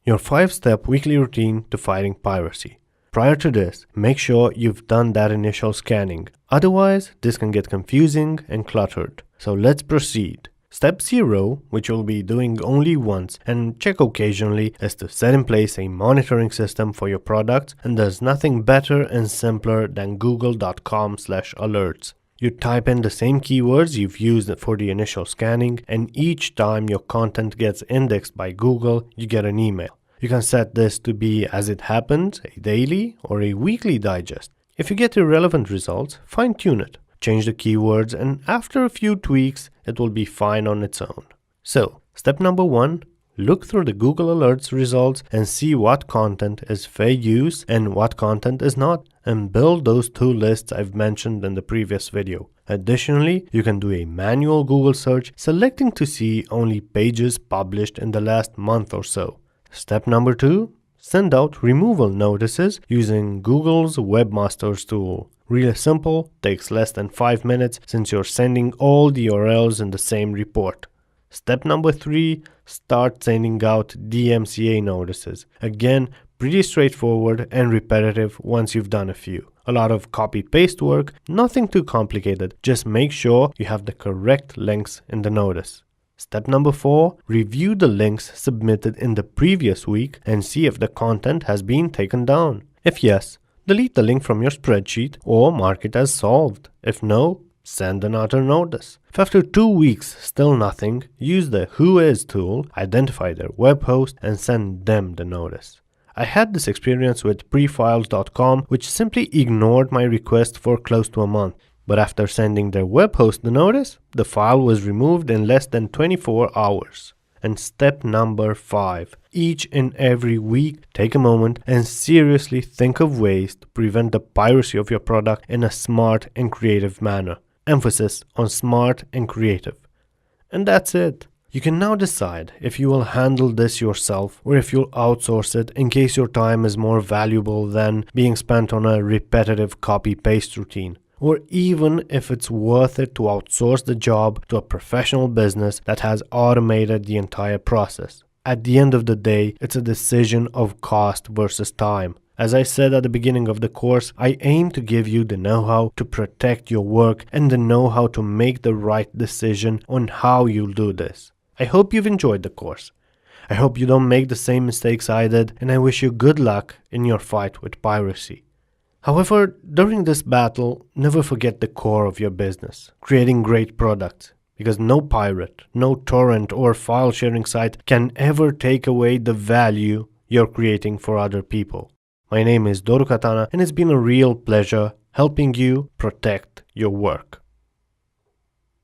your 5-step weekly routine to fighting piracy. Prior to this, make sure you've done that initial scanning. Otherwise, this can get confusing and cluttered. So let's proceed. Step 0, which you'll be doing only once and check occasionally, is to set in place a monitoring system for your products, and there's nothing better and simpler than google.com/alerts. You type in the same keywords you've used for the initial scanning, and each time your content gets indexed by Google, you get an email. You can set this to be as it happens, a daily or a weekly digest. If you get irrelevant results, fine-tune it. Change the keywords, and after a few tweaks, it will be fine on its own. So, step number 1, look through the Google Alerts results and see what content is fair use and what content is not, and build those 2 lists I've mentioned in the previous video. Additionally, you can do a manual Google search, selecting to see only pages published in the last month or so. Step number 2, send out removal notices using Google's Webmasters tool. Really simple, takes less than 5 minutes since you're sending all the URLs in the same report. Step number 3, start sending out DMCA notices. Again, pretty straightforward and repetitive once you've done a few. A lot of copy-paste work, nothing too complicated, just make sure you have the correct links in the notice. Step number 4, review the links submitted in the previous week and see if the content has been taken down. If yes, delete the link from your spreadsheet or mark it as solved. If no, send another notice. If after 2 weeks still nothing, use the Whois tool, identify their web host, and send them the notice. I had this experience with prefiles.com, which simply ignored my request for close to a month. But after sending their web host the notice, the file was removed in less than 24 hours. And step number 5, each and every week, take a moment and seriously think of ways to prevent the piracy of your product in a smart and creative manner. Emphasis on smart and creative. And that's it. You can now decide if you will handle this yourself or if you'll outsource it in case your time is more valuable than being spent on a repetitive copy-paste routine. Or even if it's worth it to outsource the job to a professional business that has automated the entire process. At the end of the day, it's a decision of cost versus time. As I said at the beginning of the course, I aim to give you the know-how to protect your work and the know-how to make the right decision on how you'll do this. I hope you've enjoyed the course. I hope you don't make the same mistakes I did, and I wish you good luck in your fight with piracy. However, during this battle, never forget the core of your business, creating great products, because no pirate, no torrent or file sharing site can ever take away the value you're creating for other people. My name is Doru Katana, and it's been a real pleasure helping you protect your work.